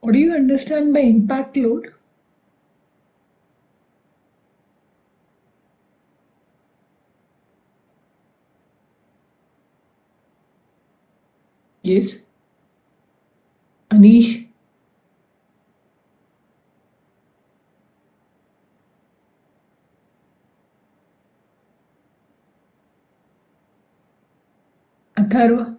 What do you understand by impact load? Yes. Anish? Atharva?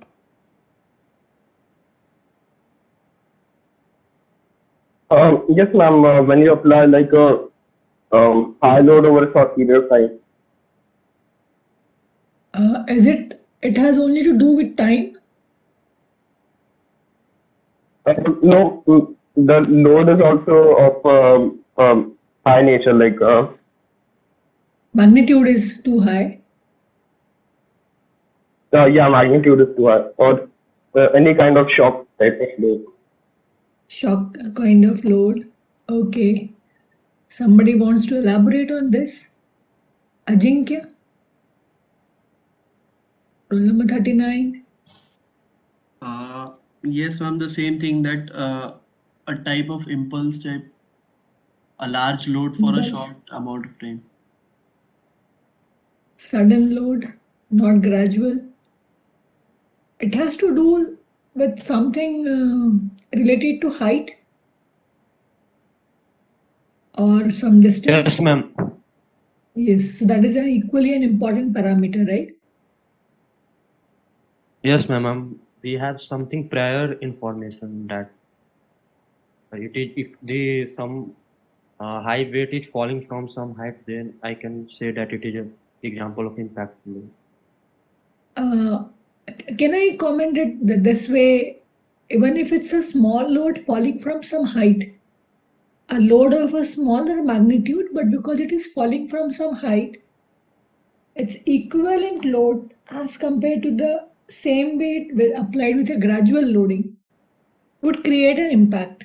Yes, ma'am. When you apply like a high load over a short period of time. Is it has only to do with time? No, the load is also of high nature, like Magnitude is too high. yeah, magnitude is too high, or any kind of shock type of load. Shock kind of load. Okay. Somebody wants to elaborate on this? Ajinkya? Roll number 39. Uh, yes, ma'am, the same thing that a type of impulse type, a large load for a Impulse. short amount of time. Sudden load, not gradual. It has to do with something related to height or some distance. Yes, ma'am. Yes, so that is an equally an important parameter, right? Yes, ma'am. We have something prior information that it is if the some high weight is falling from some height, then I can say that it is an example of impact load. Uh, can I comment it this way? Even if it's a small load falling from some height, a load of a smaller magnitude, but because it is falling from some height, its equivalent load as compared to the same weight applied with a gradual loading would create an impact.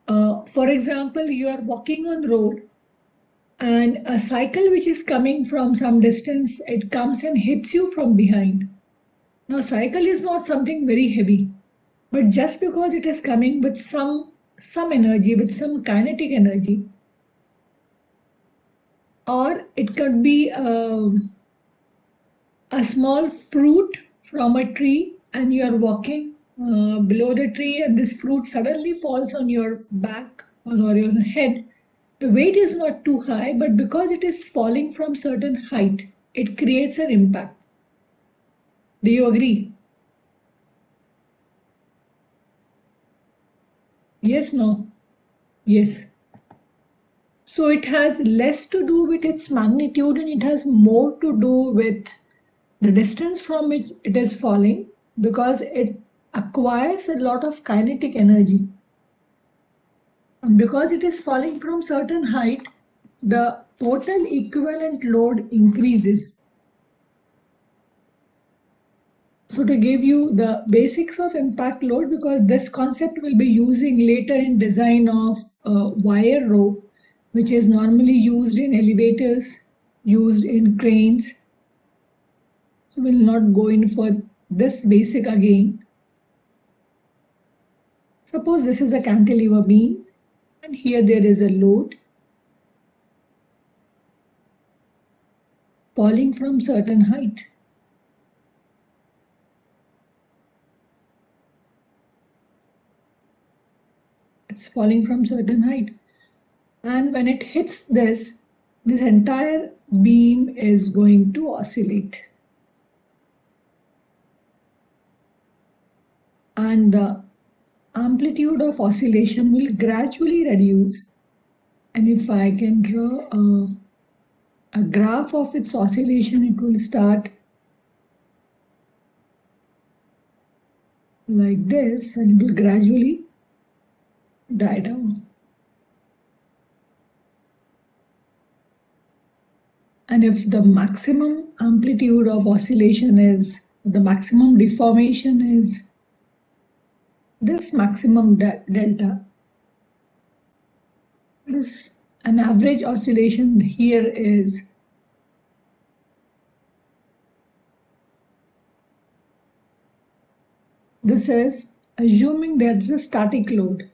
For example, you are walking on the road and a cycle which is coming from some distance, it comes and hits you from behind. Now, cycle is not something very heavy, but just because it is coming with some energy, with some kinetic energy, or it could be a small fruit from a tree, and you are walking below the tree, and this fruit suddenly falls on your back or your head. The weight is not too high, but because it is falling from certain height, it creates an impact. Do you agree? Yes, no? Yes. So it has less to do with its magnitude and it has more to do with the distance from which it is falling, because it acquires a lot of kinetic energy. And because it is falling from certain height, the total equivalent load increases. So to give you the basics of impact load, because this concept will be using later in design of wire rope, which is normally used in elevators, used in cranes. So we'll not go in for this basic again. Suppose this is a cantilever beam and here there is a load falling from certain height. It's falling from certain height. And when it hits this entire beam is going to oscillate. And the amplitude of oscillation will gradually reduce. And if I can draw a graph of its oscillation, it will start like this and it will gradually die down. And if the maximum amplitude of oscillation is, the maximum deformation is this maximum delta, this an average oscillation here is this is assuming there's a static load.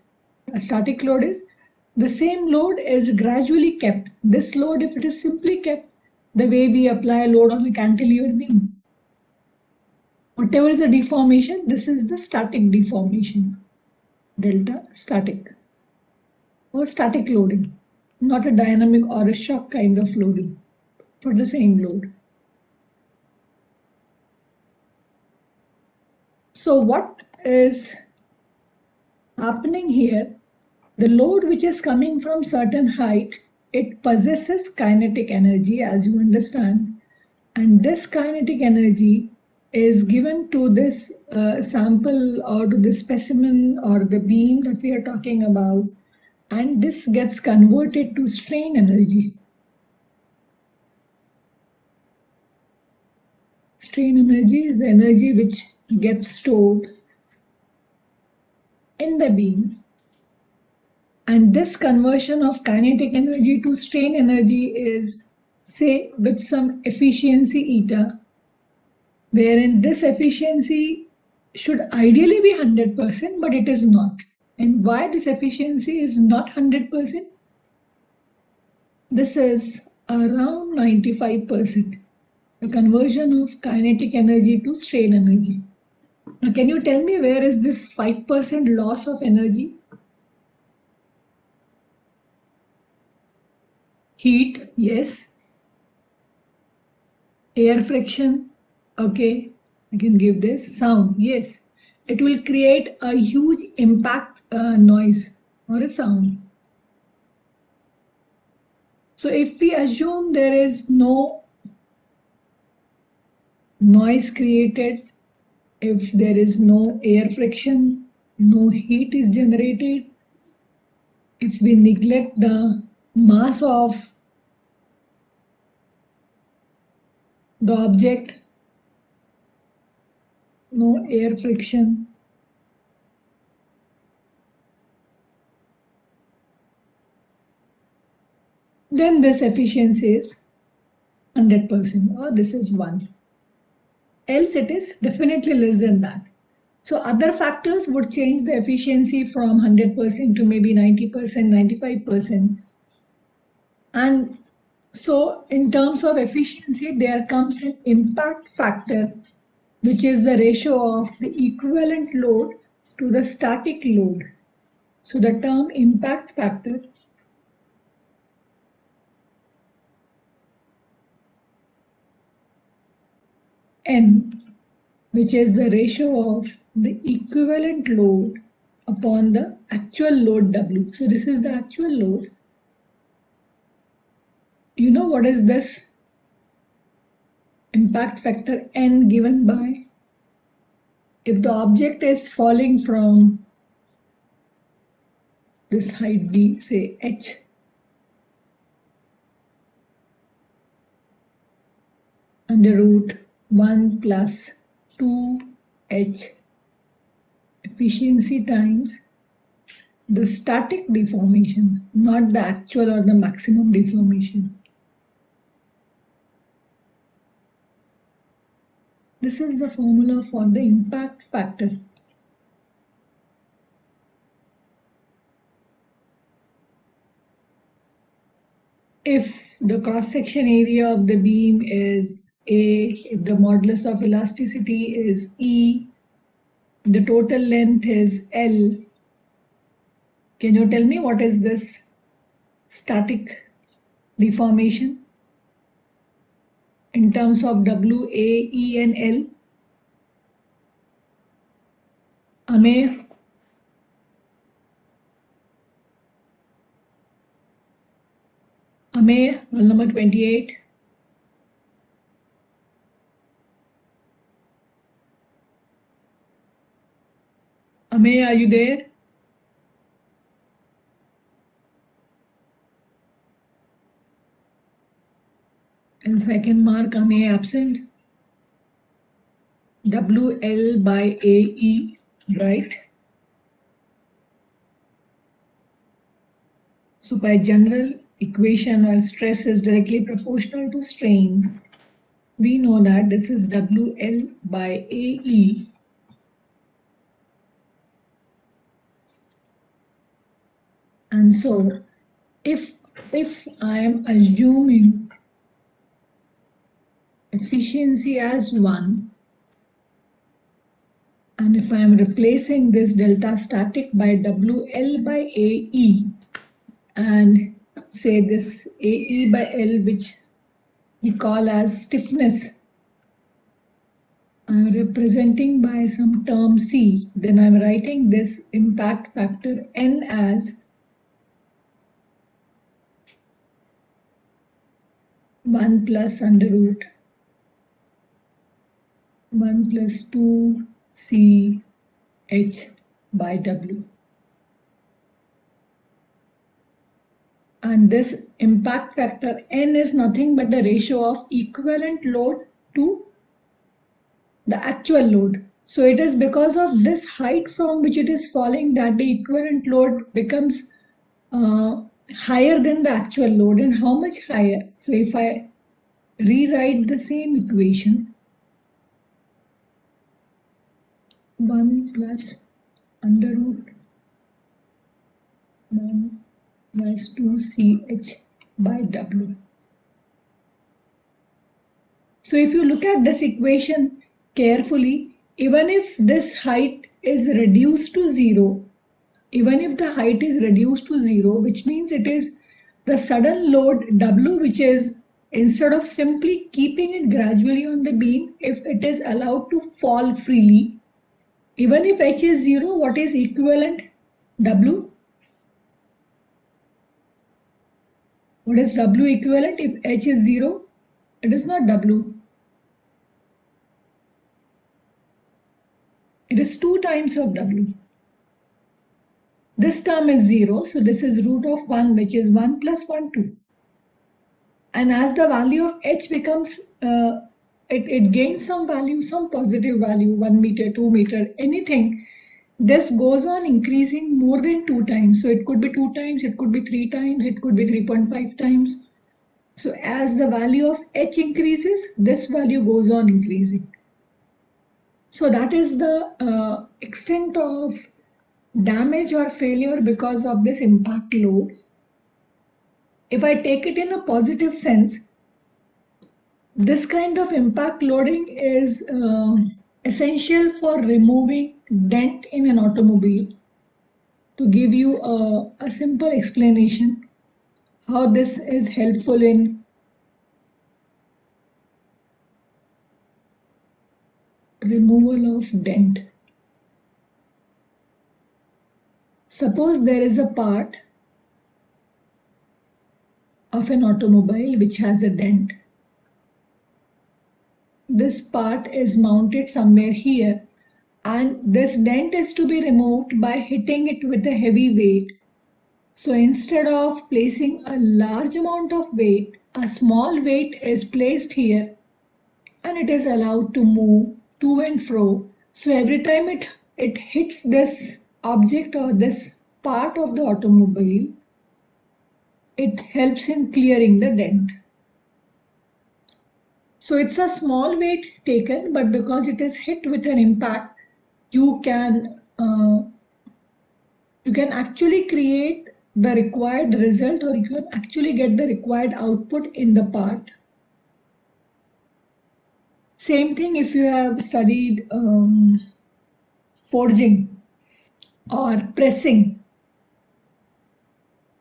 A static load is the same load is gradually kept. This load, if it is simply kept the way we apply a load on a cantilever beam, whatever is the deformation, this is the static deformation, delta static, or static loading, not a dynamic or a shock kind of loading for the same load. So what is happening here? The load which is coming from certain height, it possesses kinetic energy, as you understand, and this kinetic energy is given to this sample or to the specimen or the beam that we are talking about, and this gets converted to strain energy. Strain energy is the energy which gets stored in the beam. And this conversion of kinetic energy to strain energy is, say, with some efficiency eta, wherein this efficiency should ideally be 100%, but it is not. And why this efficiency is not 100%? This is around 95%, the conversion of kinetic energy to strain energy. Now, can you tell me where is this 5% loss of energy? Heat, yes. Air friction, okay, I can give this. Sound, yes. It will create a huge impact noise or a sound. So if we assume there is no noise created, if there is no air friction, no heat is generated, if we neglect the mass of the object, no air friction, then this efficiency is 100%, or this is 1. Else it is definitely less than that. So other factors would change the efficiency from 100% to maybe 90%, 95%. And so in terms of efficiency, there comes an impact factor, which is the ratio of the equivalent load to the static load. So the term impact factor N, which is the ratio of the equivalent load upon the actual load W. So this is the actual load. You know what is this impact factor N given by? If the object is falling from this height B, say h, under root 1 plus 2h efficiency times the static deformation, not the actual or the maximum deformation. This is the formula for the impact factor. If the cross-section area of the beam is A, if the modulus of elasticity is E, the total length is L, can you tell me what is this static deformation in terms of W, A, E and L? Amey, roll number 28. Amey, are you there? And second mark, Amey absent. WL by AE, right? So by general equation, while stress is directly proportional to strain, we know that this is WL by AE And so if I am assuming efficiency as 1, and if I am replacing this delta static by WL by AE, and say this AE by L, which we call as stiffness, I'm representing by some term C, then I'm writing this impact factor N as 1 plus under root 1 plus 2 C H by W. And this impact factor N is nothing but the ratio of equivalent load to the actual load. So it is because of this height from which it is falling that the equivalent load becomes higher than the actual load. And how much higher? So if I rewrite the same equation, 1 plus under root 1 plus 2CH by W. So if you look at this equation carefully, even if this height is reduced to 0, even if the height is reduced to 0, which means it is the sudden load W, which is, instead of simply keeping it gradually on the beam, if it is allowed to fall freely, even if H is 0, what is equivalent W? What is W equivalent if H is 0? It is not W. It is 2 times of W. This term is 0, so this is root of 1, which is 1 plus 1, 2. And as the value of H becomes, it gains some value, some positive value, 1 meter, 2 meter, anything. This goes on increasing more than 2 times. So it could be 2 times, it could be 3 times, it could be 3.5 times. So as the value of H increases, this value goes on increasing. So that is the extent of damage or failure because of this impact load. If I take it in a positive sense, this kind of impact loading is essential for removing dent in an automobile. To give you a simple explanation how this is helpful in removal of dent. Suppose there is a part of an automobile which has a dent. This part is mounted somewhere here, and this dent is to be removed by hitting it with a heavy weight. So instead of placing a large amount of weight, a small weight is placed here and it is allowed to move to and fro. So every time it hits this object or this part of the automobile, it helps in clearing the dent. So it's a small weight taken, but because it is hit with an impact, you can actually create the required result, or you can actually get the required output in the part. Same thing if you have studied forging or pressing.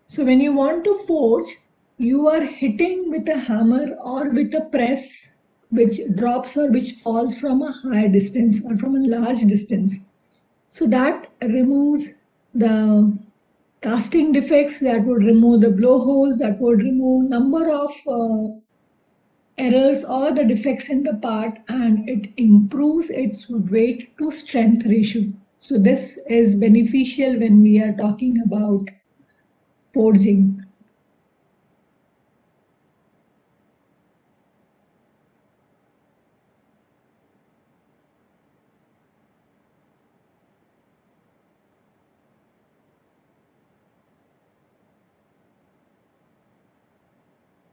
So when you want to forge, you are hitting with a hammer or with a press which drops or which falls from a high distance or from a large distance. So that removes the casting defects, that would remove the blowholes, that would remove number of errors or the defects in the part, and it improves its weight to strength ratio. So this is beneficial when we are talking about forging.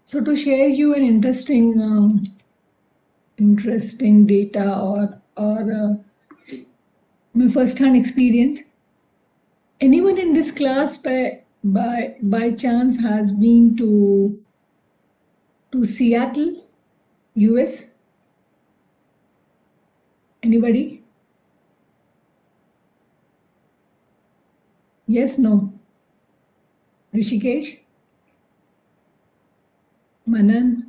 So to share you an interesting data or my first-hand experience, anyone in this class by chance has been to Seattle, US? Anybody? Yes, no? Rishikesh? Manan?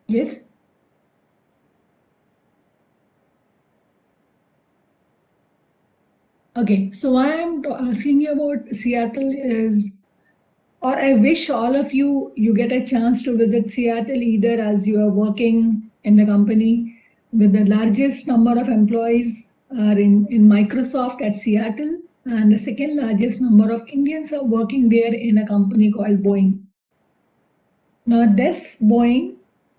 Yes? Okay, so why I'm asking you about Seattle is, or I wish all of you get a chance to visit Seattle either as you are working in the company with the largest number of employees are in Microsoft at Seattle, and the second largest number of Indians are working there in a company called Boeing. Now this Boeing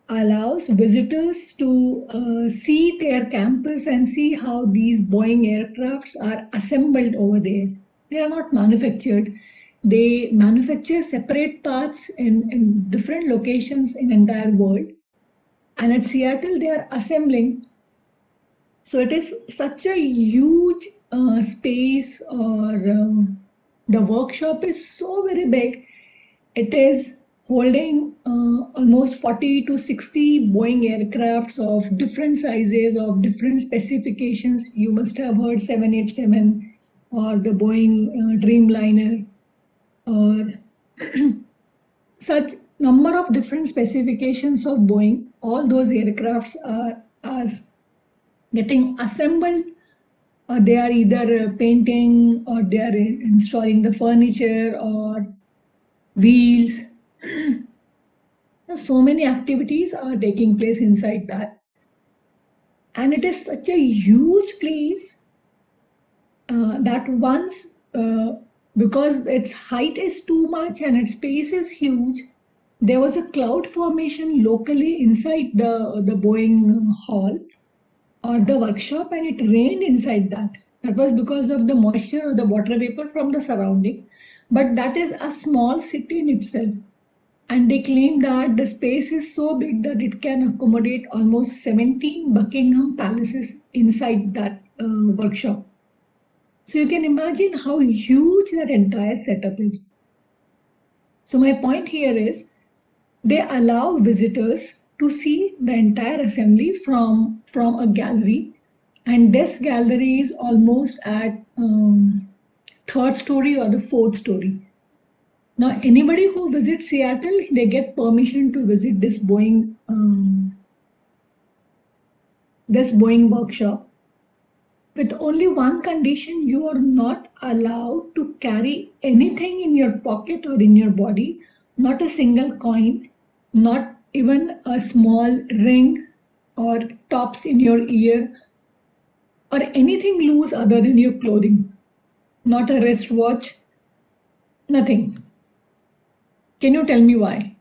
allows visitors to see their campus and see how these Boeing aircrafts are assembled over there. They are not manufactured. They manufacture separate parts in different locations in entire world. And at Seattle, they are assembling. So it is such a huge space, or the workshop is so very big. It is holding almost 40 to 60 Boeing aircrafts of different sizes, of different specifications. You must have heard 787 or the Boeing Dreamliner, or such number of different specifications of Boeing. All those aircrafts are getting assembled, or they are either painting, or they are installing the furniture or wheels. So many activities are taking place inside that. And it is such a huge place that once, because its height is too much and its space is huge, there was a cloud formation locally inside the Boeing hall or the workshop, and it rained inside that. That was because of the moisture or the water vapor from the surrounding. But that is a small city in itself. And they claim that the space is so big that it can accommodate almost 17 Buckingham Palaces inside that workshop. So you can imagine how huge that entire setup is. So my point here is, they allow visitors to see the entire assembly from a gallery, and this gallery is almost at third story or the fourth story. Now, anybody who visits Seattle, they get permission to visit this Boeing workshop, with only one condition: you are not allowed to carry anything in your pocket or in your body, not a single coin, not even a small ring or tops in your ear, or anything loose other than your clothing, not a wristwatch, nothing. Can you tell me why?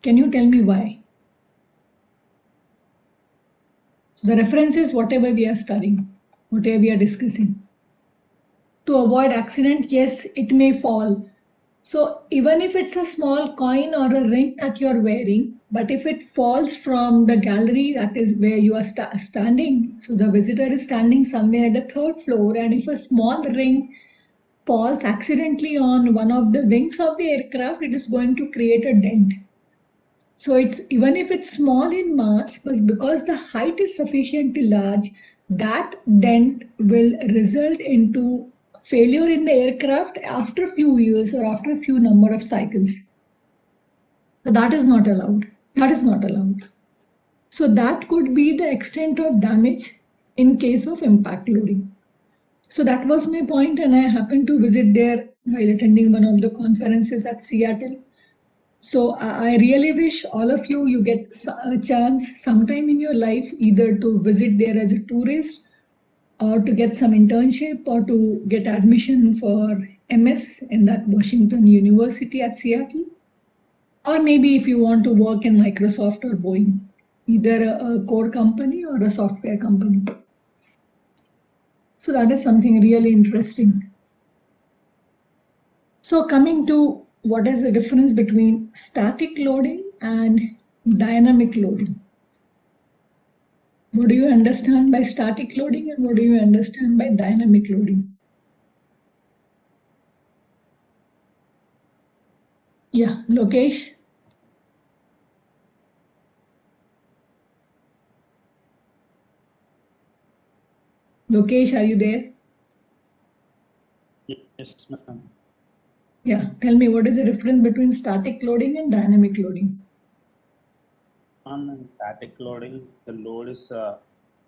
Can you tell me why? So the reference is whatever we are studying, whatever we are discussing. To avoid accident, yes, it may fall. So even if it's a small coin or a ring that you're wearing, but if it falls from the gallery, that is where you are standing, so the visitor is standing somewhere at the third floor, and if a small ring falls accidentally on one of the wings of the aircraft, it is going to create a dent. So it's, even if it's small in mass, but because the height is sufficiently large, that dent will result into failure in the aircraft after a few years or after a few number of cycles. So that is not allowed. That is not allowed. So that could be the extent of damage in case of impact loading. So that was my point, and I happened to visit there while attending one of the conferences at Seattle. So I really wish all of you get a chance sometime in your life either to visit there as a tourist, or to get some internship, or to get admission for MS in that Washington University at Seattle. Or maybe if you want to work in Microsoft or Boeing, either a core company or a software company. So that is something really interesting. So coming to what is the difference between static loading and dynamic loading. What do you understand by static loading and what do you understand by dynamic loading? Yeah, Lokesh? Lokesh, are you there? Yes, ma'am. Yeah, tell me what is the difference between static loading and dynamic loading? On static loading, the load is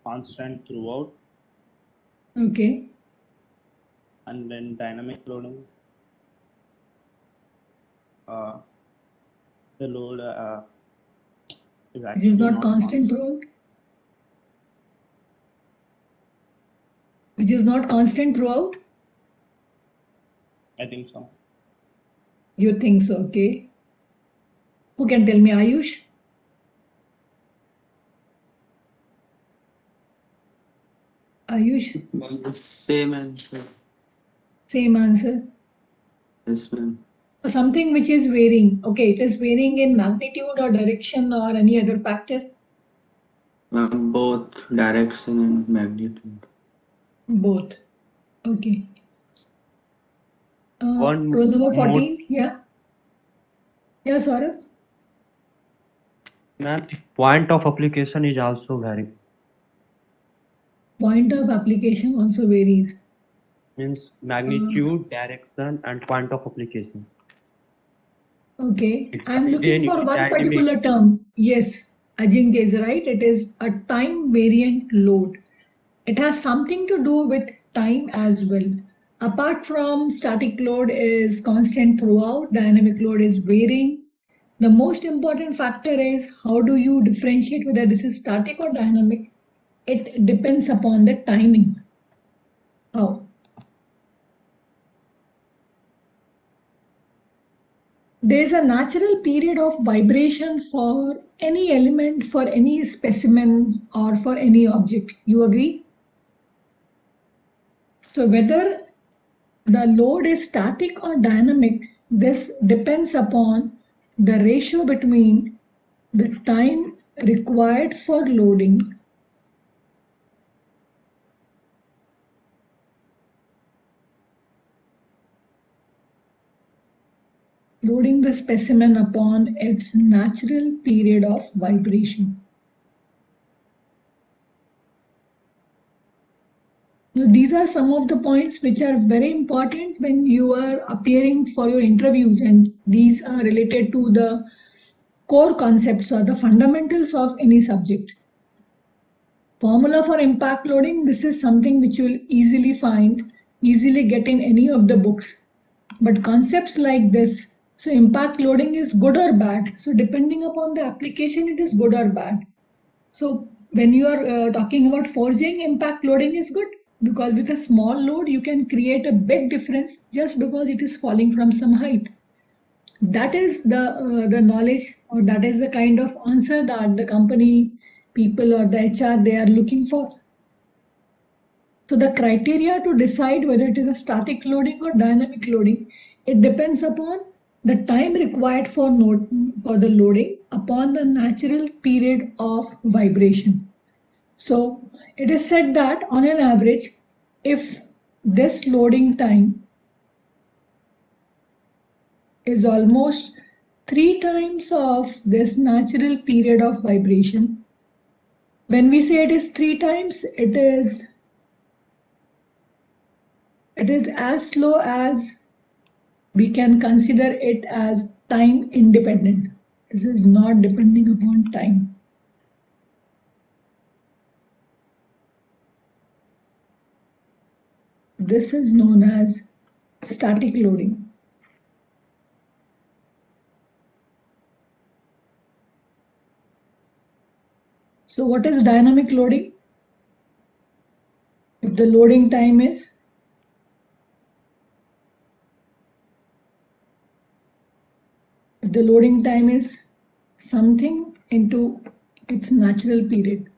constant throughout, Okay. and then dynamic loading, uh, the load is It actually is not not constant throughout. Which is not constant throughout? I think so. You think so, okay. Who can tell me, Ayush? Ayush, Same answer. same answer. Yes, ma'am. So something which is varying. Okay, it is varying in magnitude or direction or any other factor? Both direction and magnitude. Both. Okay. One Roll number more, 14. Yeah. Yeah, Saurabh. ma'am, point of application is also vary. Point of application also varies. Means magnitude, direction, and point of application. Okay. It I'm can be looking any for one dynamic. particular term. Yes, Ajinkya is right. It is a time variant load. It has something to do with time as well. Apart from static load is constant throughout, dynamic load is varying. The most important factor is how do you differentiate whether this is static or dynamic? It depends upon the timing. How? There is a natural period of vibration for any element, for any specimen, or for any object. You agree? So, whether the load is static or dynamic, this depends upon the ratio between the time required for loading the specimen upon its natural period of vibration. Now, these are some of the points which are very important when you are appearing for your interviews, and these are related to the core concepts or the fundamentals of any subject. Formula for impact loading, this is something which you'll easily find, easily get in any of the books. But concepts like this, so impact loading is good or bad. So depending upon the application, it is good or bad. So when you are talking about forging, impact loading is good because with a small load, you can create a big difference just because it is falling from some height. That is the knowledge, or that is the kind of answer that the company people or the HR they are looking for. So the criteria to decide whether it is a static loading or dynamic loading, it depends upon the time required for the loading upon the natural period of vibration. So it is said that on an average, if this loading time is almost 3 times of this natural period of vibration, when we say it is 3 times, it is as slow as we can consider it as time independent. This is not depending upon time. This is known as static loading. So what is dynamic loading? If the loading time is something into its natural period.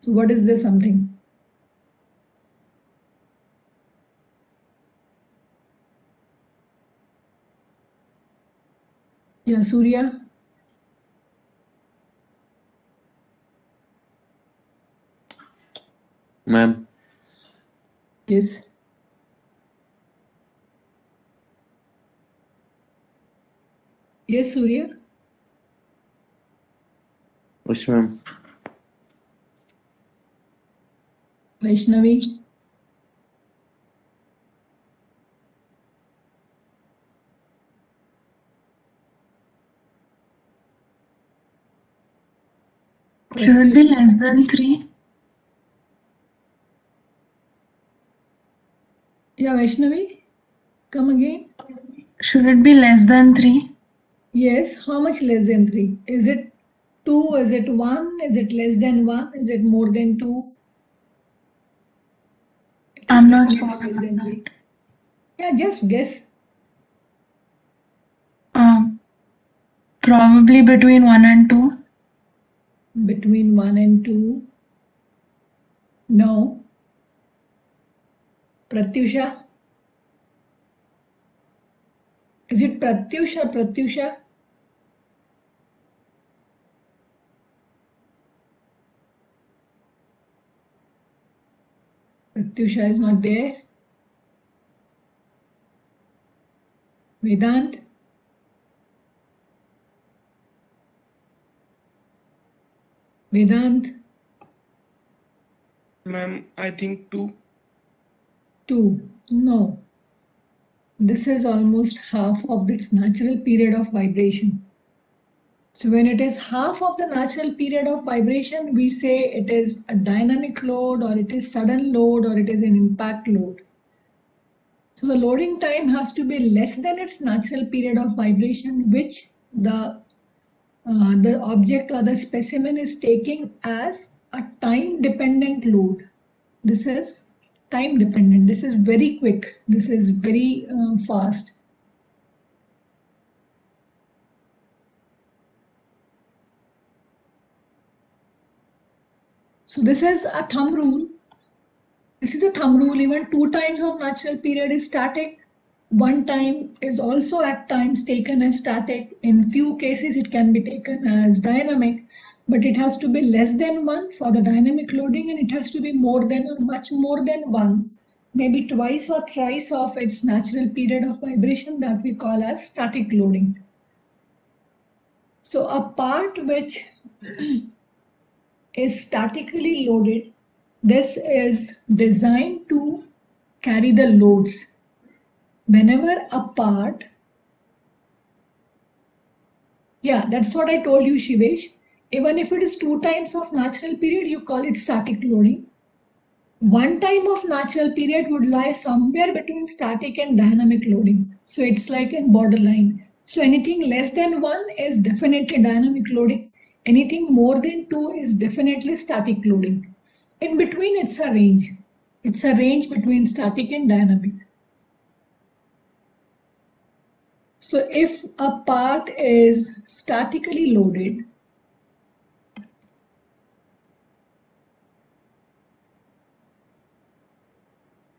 So what is this something? Yeah, Surya. Ma'am, Yes. Yes, Surya. yes, ma'am. Vaishnavi. Should it be Pratyusha. less than 3? Yeah, Vaishnavi. Come again. Should it be less than 3? Yes. How much less than 3? Is it 2? Is it 1? Is it less than 1? Is it more than 2? It is I'm not definitely sure less about than that. 3. Yeah, just guess. Probably between 1 and 2. Between 1 and 2. No. Pratyusha. Is it Pratyusha? Pratyusha? Pratyusha is not there. Vedant? Vedant? Ma'am, I think 2. 2. No. This is almost half of its natural period of vibration. So when it is half of the natural period of vibration, we say it is a dynamic load, or it is sudden load, or it is an impact load. So the loading time has to be less than its natural period of vibration, which the object or the specimen is taking as a time dependent load. This is time dependent. This is very quick. This is very fast. So this is a thumb rule. This is the thumb rule. Even 2 times of natural period is static. 1 time is also at times taken as static. In few cases, it can be taken as dynamic, but it has to be less than 1 for the dynamic loading, and it has to be more than or much more than 1, maybe twice or thrice of its natural period of vibration, that we call as static loading. So a part which is statically loaded, this is designed to carry the loads. Whenever a part, yeah, that's what I told you, Shivesh. Even if it is 2 times of natural period, you call it static loading. 1 time of natural period would lie somewhere between static and dynamic loading. So it's like a borderline. So anything less than 1 is definitely dynamic loading. Anything more than 2 is definitely static loading. In between, it's a range. It's a range between static and dynamic. So if a part is statically loaded,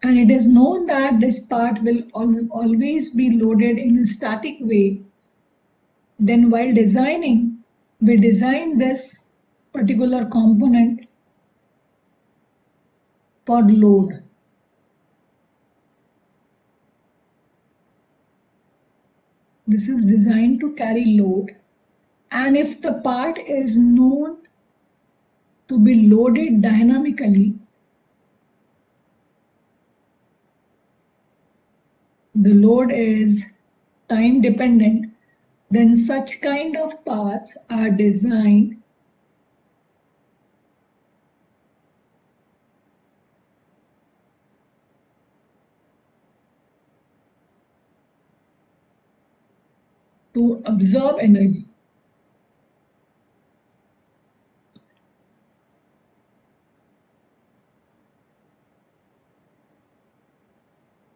and it is known that this part will always be loaded in a static way, then while designing, we design this particular component for load. This is designed to carry load. And if the part is known to be loaded dynamically, the load is time dependent, then such kind of parts are designed to absorb energy.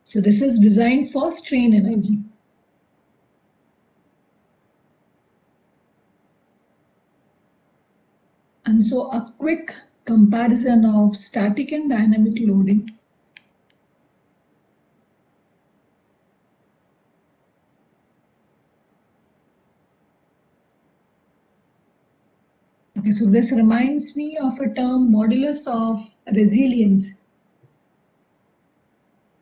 So this is designed for strain energy. And so a quick comparison of static and dynamic loading. Okay, so this reminds me of a term, modulus of resilience.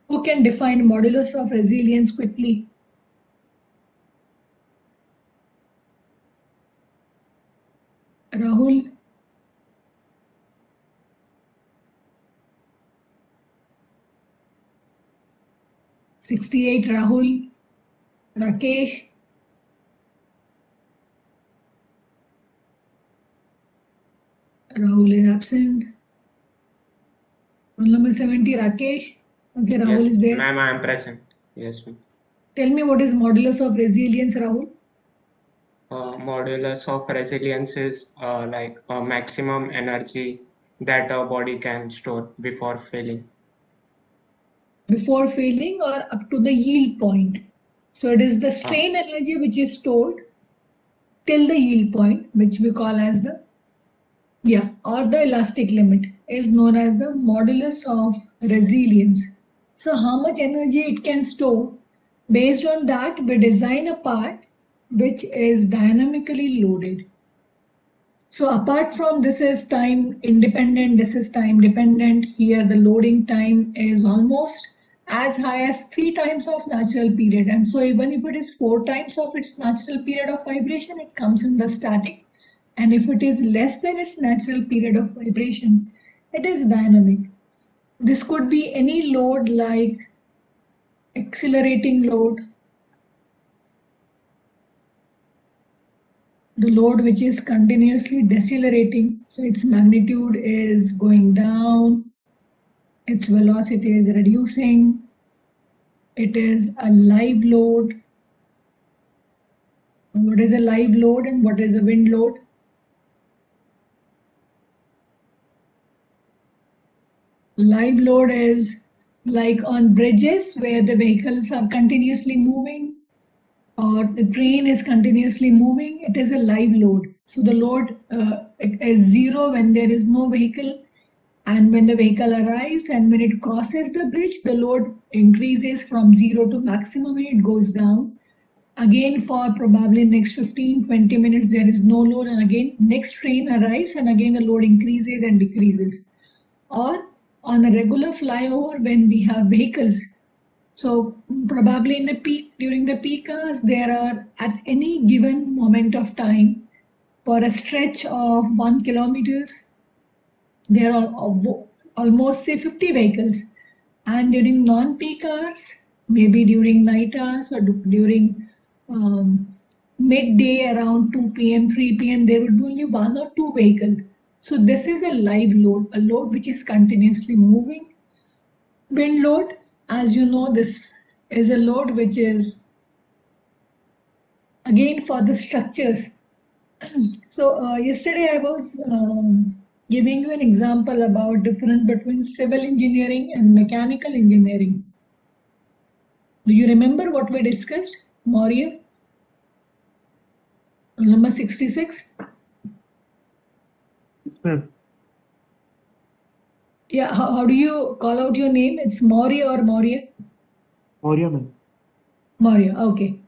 Who can define modulus of resilience quickly? Rahul? '68, Rahul? Rakesh? Rahul is absent. Roll number 70, Rakesh? Okay, Rahul is there. Ma'am, I am present. Yes, ma'am. Tell me what is modulus of resilience, Rahul? Modulus of resilience is like a maximum energy that a body can store before failing. Before failing or up to the yield point. So it is the strain energy which is stored till the yield point, which we call as the, or the elastic limit, is known as the modulus of resilience. So how much energy it can store, based on that we design a part which is dynamically loaded. So apart from this is time independent, this is time dependent. Here the loading time is almost as high as 3 times of natural period. And so even if it is 4 times of its natural period of vibration, it comes under static. And if it is less than its natural period of vibration, it is dynamic. This could be any load like accelerating load, the load which is continuously decelerating, so its magnitude is going down, its velocity is reducing, it is a live load. What is a live load and what is a wind load? Live load is like on bridges where the vehicles are continuously moving, or the train is continuously moving, it is a live load. So the load is zero when there is no vehicle, and when the vehicle arrives and when it crosses the bridge, the load increases from 0 to maximum and it goes down. Again, for probably next 15-20 minutes, there is no load, and again next train arrives and again the load increases and decreases. Or on a regular flyover when we have vehicles, so probably in the peak, during the peak hours, there are at any given moment of time, for a stretch of 1 kilometers, there are almost say 50 vehicles. And during non-peak hours, maybe during night hours or during midday around 2 p.m., 3 p.m., there would be only 1 or 2 vehicles. So this is a live load, a load which is continuously moving. Wind load, as you know, this is a load which is again for the structures. So yesterday I was giving you an example about difference between civil engineering and mechanical engineering. Do you remember what we discussed, Maurya? Number 66? Yes, ma'am. Yeah, how do you call out your name? It's Maurya or Maurya? Maurya, ma'am. Maurya, okay.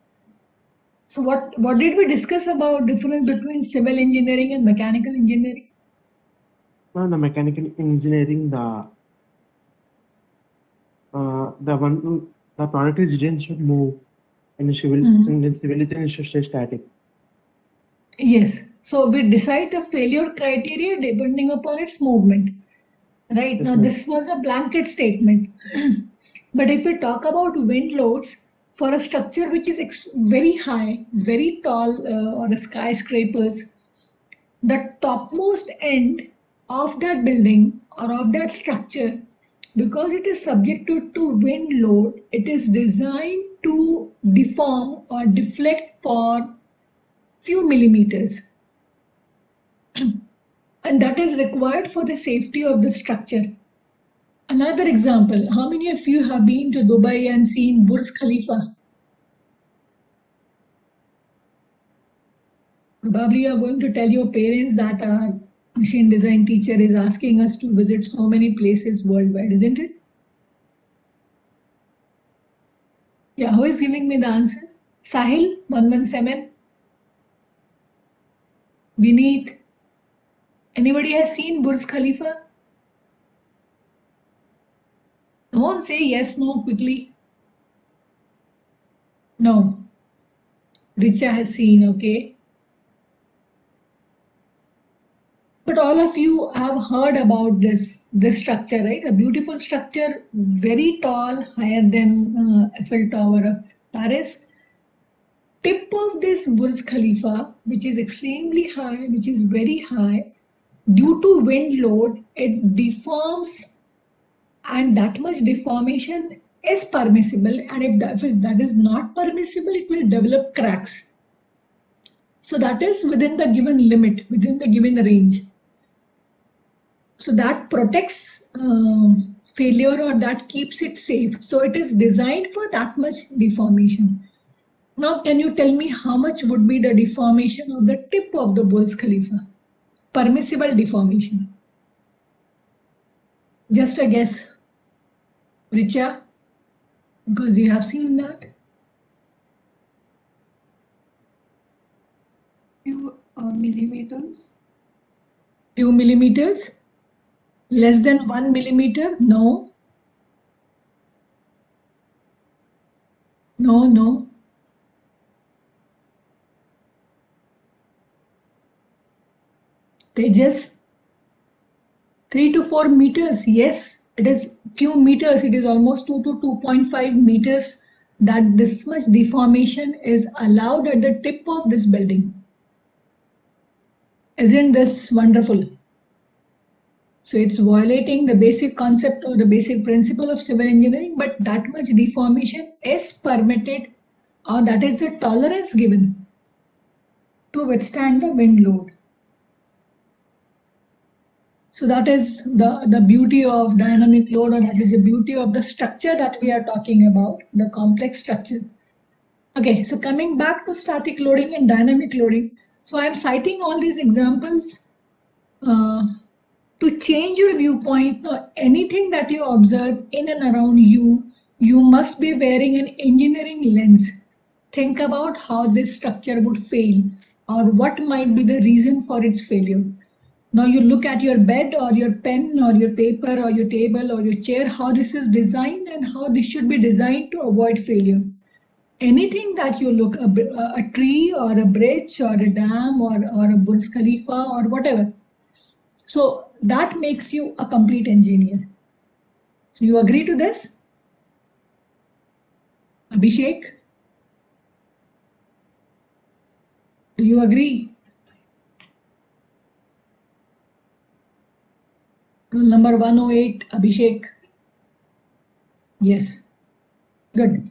So what did we discuss about difference between civil engineering and mechanical engineering? No, the mechanical engineering, the product is should move, and the civil engineering should stay static. Yes. So we decide the failure criteria depending upon its movement. Right. Now this was a blanket statement. But if we talk about wind loads for a structure which is very high, very tall, or the skyscrapers, the topmost end of that building or of that structure, because it is subjected to wind load, it is designed to deform or deflect for few millimeters. And that is required for the safety of the structure. Another example, how many of you have been to Dubai and seen Burj Khalifa? Probably you are going to tell your parents that our machine design teacher is asking us to visit so many places worldwide, isn't it? Yeah, who is giving me the answer? Sahil, 117. Vineet. Anybody has seen Burj Khalifa? Come on, say yes, no, quickly. No. Richa has seen, okay. But all of you have heard about this structure, right? A beautiful structure, very tall, higher than Eiffel Tower of Paris. Tip of this Burj Khalifa, which is extremely high, which is very high, due to wind load, it deforms, and that much deformation is permissible. And if that is not permissible, it will develop cracks. So that is within the given limit, within the given range. So that protects failure, or that keeps it safe. So it is designed for that much deformation. Now, can you tell me how much would be the deformation of the tip of the Burj Khalifa? Permissible deformation. Just a guess. Richa, because you have seen that. Few millimeters. Few millimeters. Less than 1 millimeter? No. No, no. Tejas? 3 to 4 meters. Yes, it is few meters. It is almost 2 to 2.5 meters that this much deformation is allowed at the tip of this building. Isn't this wonderful? So it's violating the basic concept or the basic principle of civil engineering, but that much deformation is permitted, or that is the tolerance given to withstand the wind load. So that is the beauty of dynamic load, or that is the beauty of the structure that we are talking about, the complex structure. Okay, so coming back to static loading and dynamic loading. So I'm citing all these examples to change your viewpoint, or anything that you observe in and around you, you must be wearing an engineering lens. Think about how this structure would fail, or what might be the reason for its failure. Now you look at your bed or your pen or your paper or your table or your chair, how this is designed and how this should be designed to avoid failure. Anything that you look, a tree or a bridge or a dam or a Burj Khalifa or whatever. So that makes you a complete engineer. So you agree to this? Abhishek? Do you agree? Rule number 108, Abhishek. Yes. Good.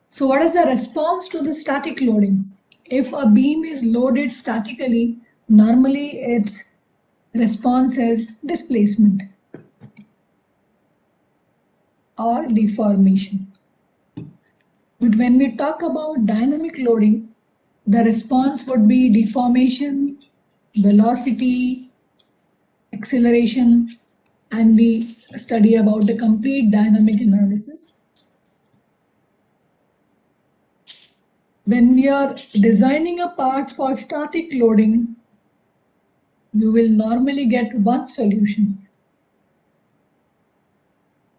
So what is the response to the static loading? If a beam is loaded statically, normally its response is displacement or deformation. But when we talk about dynamic loading, the response would be deformation, velocity, acceleration, and we study about the complete dynamic analysis. When we are designing a part for static loading, you will normally get one solution.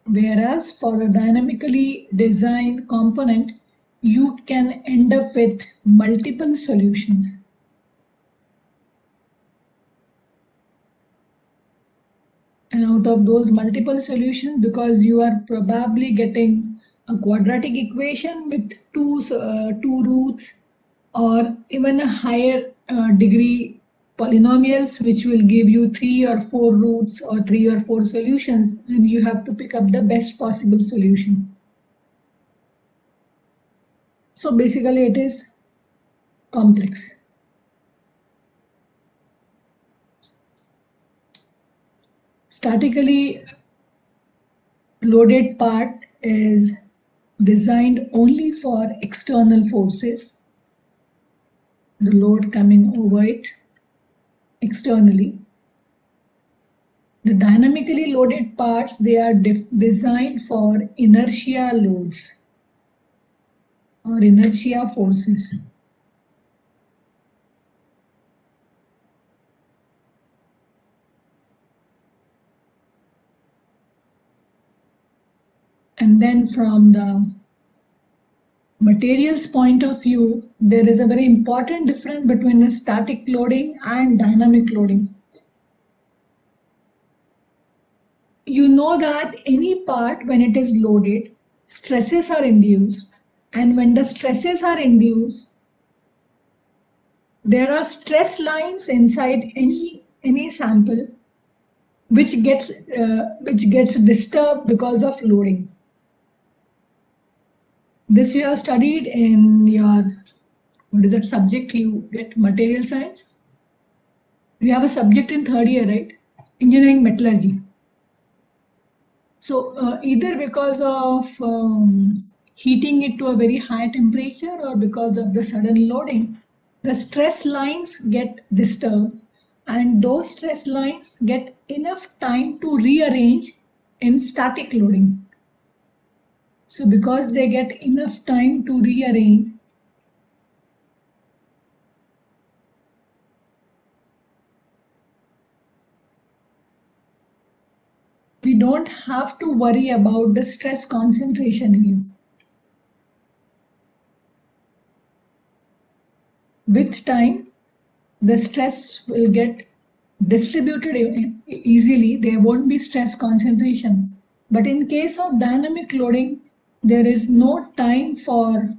Whereas for a dynamically designed component, you can end up with multiple solutions. And out of those multiple solutions, because you are probably getting a quadratic equation with two roots, or even a higher degree polynomials, which will give you 3 or 4 roots or 3 or 4 solutions, and you have to pick up the best possible solution. So basically it is complex. Statically loaded part is designed only for external forces, the load coming over it externally. The dynamically loaded parts, they are designed for inertia loads or inertia forces. And then from the materials point of view, there is a very important difference between the static loading and dynamic loading. You know that any part, when it is loaded, stresses are induced, and when the stresses are induced, there are stress lines inside any sample which gets disturbed because of loading. This you have studied in your, what is that subject you get, material science? You have a subject in third year, right? Engineering metallurgy. So either because of heating it to a very high temperature or because of the sudden loading, the stress lines get disturbed, and those stress lines get enough time to rearrange in static loading. So because they get enough time to rearrange, we don't have to worry about the stress concentration here. With time, the stress will get distributed easily. There won't be stress concentration. But in case of dynamic loading, there is no time for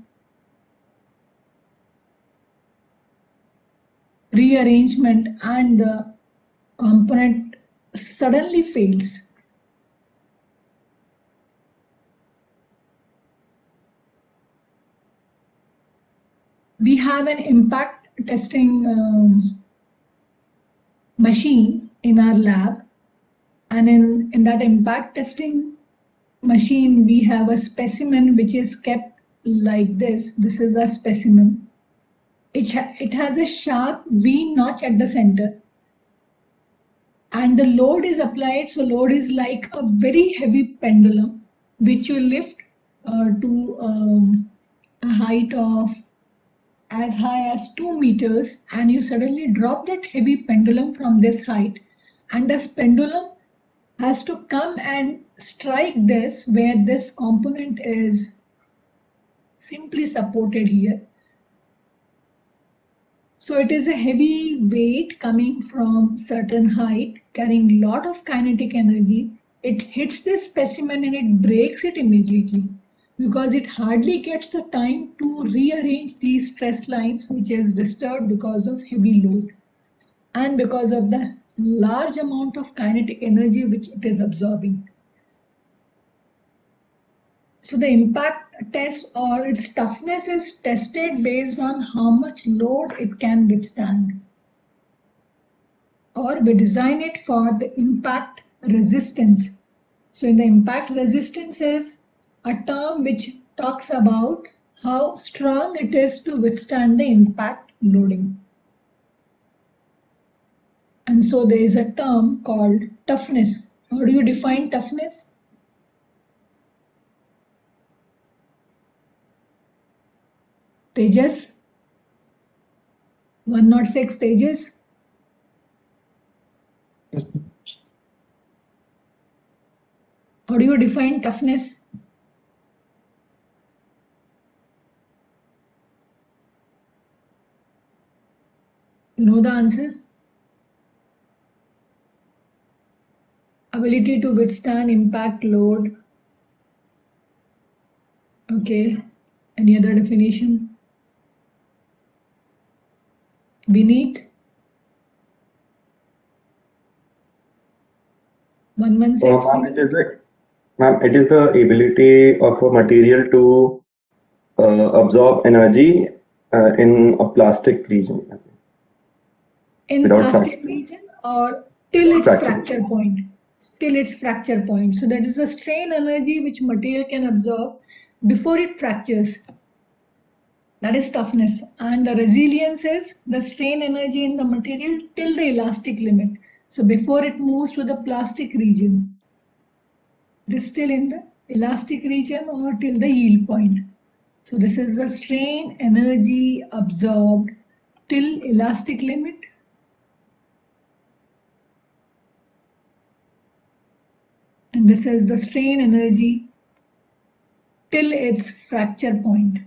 rearrangement and the component suddenly fails. We have an impact testing machine in our lab, and in that impact testing machine we have a specimen which is kept like this. This is a specimen. It has a sharp V notch at the center, and the load is applied. So load is like a very heavy pendulum which you lift to a height of as high as 2 meters, and you suddenly drop that heavy pendulum from this height, and this pendulum has to come and strike this where this component is simply supported here. So it is a heavy weight coming from certain height, carrying lot of kinetic energy. It hits this specimen and it breaks it immediately, because it hardly gets the time to rearrange these stress lines which is disturbed because of heavy load and because of the large amount of kinetic energy which it is absorbing. So the impact test or its toughness is tested based on how much load it can withstand. Or we design it for the impact resistance. So in the impact resistance is a term which talks about how strong it is to withstand the impact loading. And so there is a term called toughness. How do you define toughness? Tejas? 106 Tejas? How do you define toughness? You know the answer? Ability to withstand impact load. Okay. Any other definition? Beneath? 116. Ma'am, it is the ability of a material to absorb energy in a plastic region. In Without plastic fracture. region or till its Fracture. fracture point. Till its fracture point. So that is the strain energy which material can absorb before it fractures. That is toughness. And the resilience is the strain energy in the material till the elastic limit. So before it moves to the plastic region. It is still in the elastic region or till the yield point. So this is the strain energy absorbed till elastic limit. And this is the strain energy till its fracture point.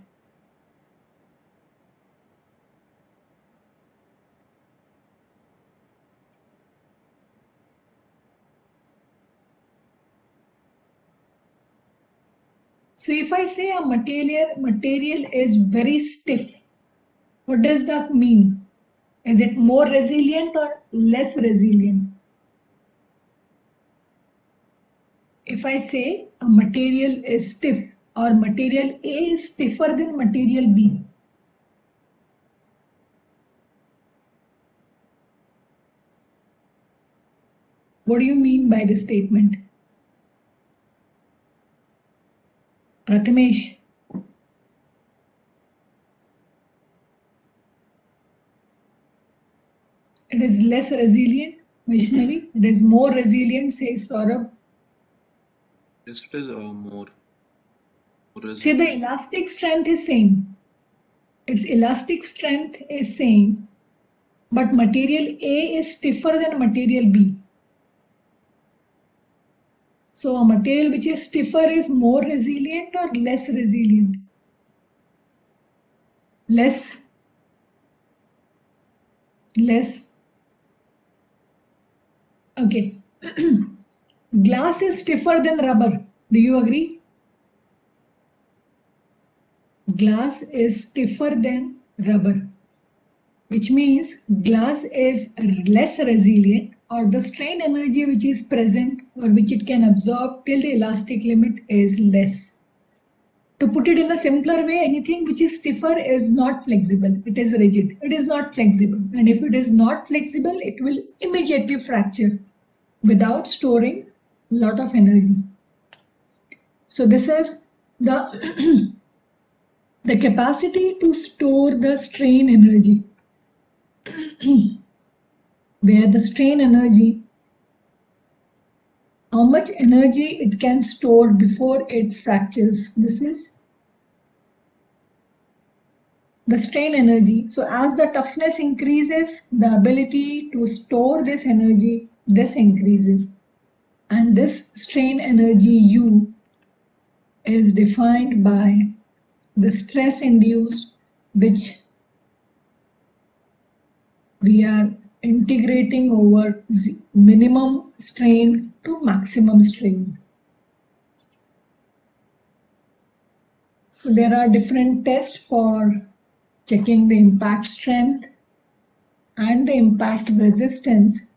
So if I say a material is very stiff, what does that mean? Is it more resilient or less resilient? If I say a material is stiff or material A is stiffer than material B, what do you mean by this statement? Prathamesh. It is less resilient, Vaishnavi. It is more resilient, says Saurabh. Yes, it is more See, the resilient. elastic strength is same. Its elastic strength is same, but material A is stiffer than material B. So a material which is stiffer is more resilient or less resilient? Less. Okay. Glass is stiffer than rubber. Do you agree? Glass is stiffer than rubber, which means glass is less resilient, or the strain energy which is present or which it can absorb till the elastic limit is less. To put it in a simpler way, anything which is stiffer is not flexible. It is rigid. It is not flexible. And if it is not flexible, it will immediately fracture without storing a lot of energy. So this is the the capacity to store the strain energy, where the strain energy, how much energy it can store before it fractures. This is the strain energy. So as the toughness increases, the ability to store this energy, this increases. And this strain energy U is defined by the stress induced, which we are integrating over minimum strain to maximum strain. So there are different tests for checking the impact strength and the impact resistance.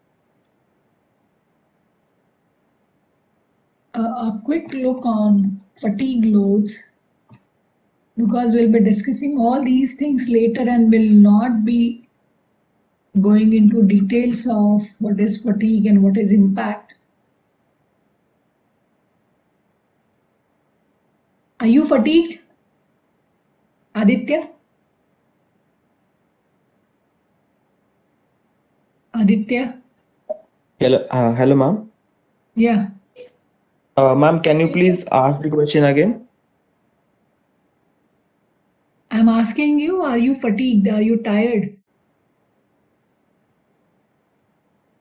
A quick look on fatigue loads, because we'll be discussing all these things later and will not be going into details of what is fatigue and what is impact. Are you fatigued, Aditya? Aditya? Hello, ma'am. Yeah. Ma'am, can you please ask the question again? I'm asking you, are you fatigued? Are you tired?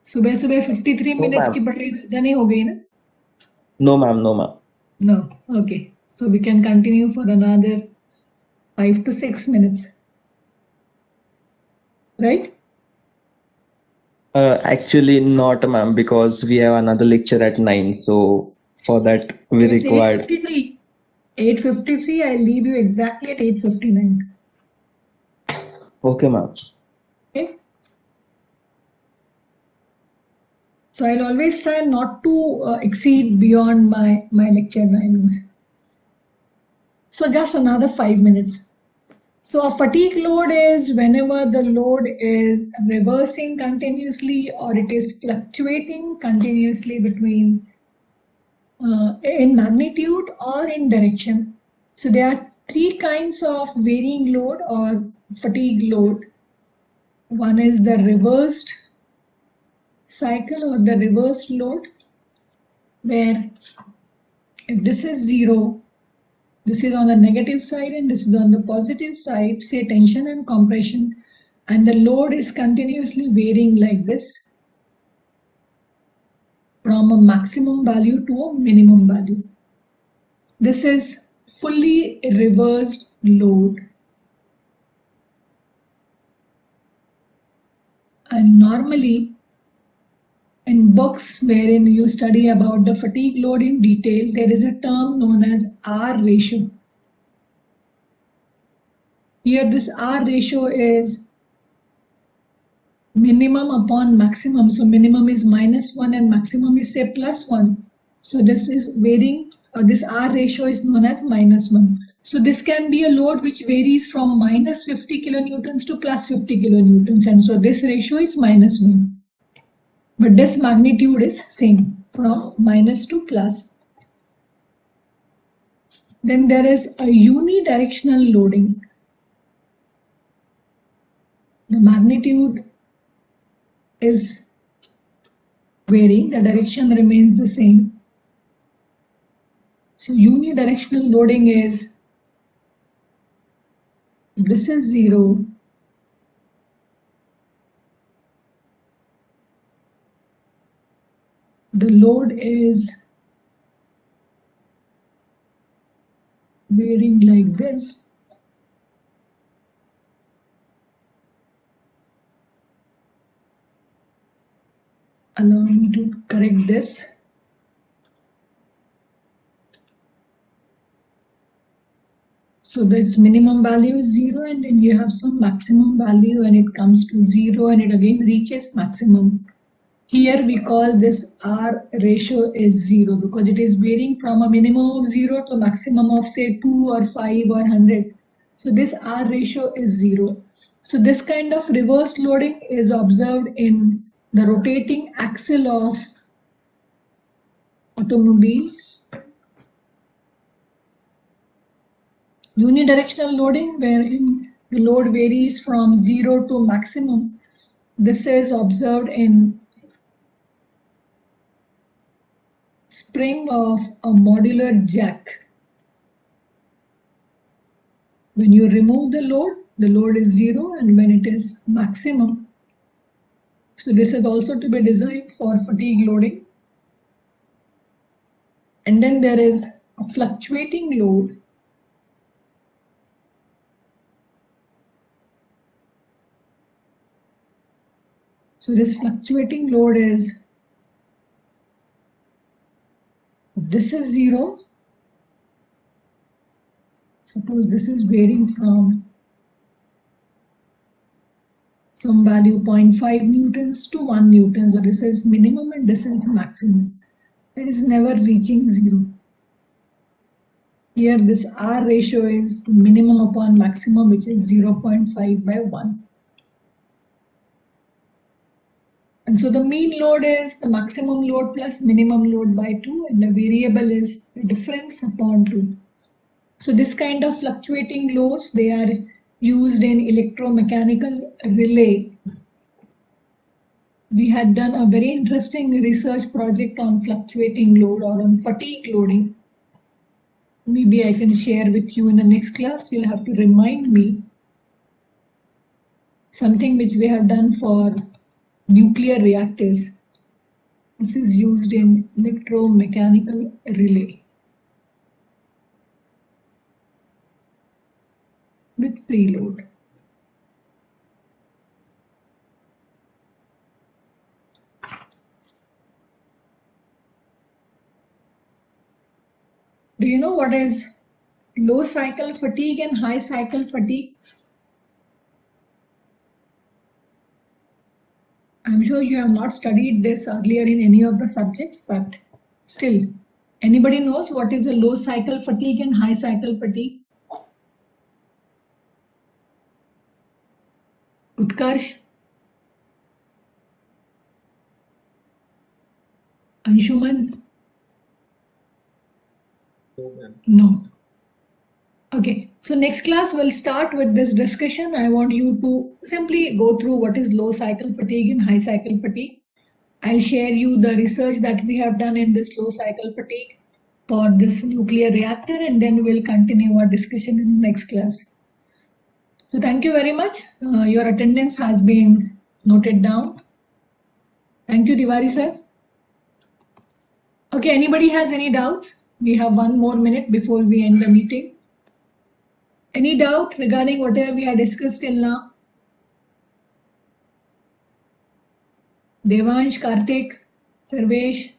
सुबह 53 minutes की पढ़ाई ज़्यादा नहीं हो गई ना? No, ma'am. No, ma'am. No. Okay. So we can continue for another 5 to 6 minutes. Right? Actually not, ma'am, because we have another lecture at 9. So for that we It's required. 8:53. 8:53. I'll leave you exactly at 8:59. Okay, ma'am. Okay. So I'll always try not to exceed beyond my lecture timings. So just another 5 minutes. So a fatigue load is whenever the load is reversing continuously or it is fluctuating continuously between in magnitude or in direction. So there are 3 kinds of varying load or fatigue load. One is the reversed cycle or the reversed load, where if this is 0, this is on the negative side and this is on the positive side, say tension and compression, and the load is continuously varying like this from a maximum value to a minimum value. This is fully reversed load. And normally in books wherein you study about the fatigue load in detail, there is a term known as R ratio. Here this R ratio is minimum upon maximum. So minimum is -1 and maximum is say +1. So this is varying, this R ratio is known as -1. So this can be a load which varies from -50 kilonewtons to +50 kilonewtons. And so this ratio is -1. But this magnitude is same from minus to plus. Then there is a unidirectional loading. The magnitude is varying, the direction remains the same. So unidirectional loading is, this is 0, the load is varying like this. Allow me to correct this. So its minimum value is 0, and then you have some maximum value and it comes to 0 and it again reaches maximum. Here we call this R ratio is 0 because it is varying from a minimum of 0 to maximum of say 2 or 5 or 100. So this R ratio is 0. So this kind of reverse loading is observed in the rotating axle of automobile. Unidirectional loading, wherein the load varies from 0 to maximum. This is observed in spring of a modular jack. When you remove the load is 0, and when it is maximum. So this is also to be designed for fatigue loading. And then there is a fluctuating load. So this fluctuating load is, this is 0. Suppose this is varying from some value 0.5 newtons to 1 newton. So this is minimum and this is maximum. It is never reaching 0. Here this R ratio is minimum upon maximum, which is 0.5 by 1. And so the mean load is the maximum load plus minimum load by 2, and the variable is the difference upon 2. So this kind of fluctuating loads, they are used in electromechanical relay. We had done a very interesting research project on fluctuating load or on fatigue loading. Maybe I can share with you in the next class. You'll have to remind me. Something which we have done for nuclear reactors. This is used in electromechanical relay with preload. Do you know what is low cycle fatigue and high cycle fatigue? I'm sure you have not studied this earlier in any of the subjects, but still, anybody knows what is a low cycle fatigue and high cycle fatigue? Utkarsh? Anshuman? No. Okay, so next class we'll start with this discussion. I want you to simply go through what is low cycle fatigue and high cycle fatigue. I'll share you the research that we have done in this low cycle fatigue for this nuclear reactor, and then we'll continue our discussion in the next class. So thank you very much. Your attendance has been noted down. Thank you, Tiwari sir. Okay, anybody has any doubts? We have 1 more minute before we end the meeting. Any doubt regarding whatever we have discussed till now? Devansh, Karthik, Sarvesh?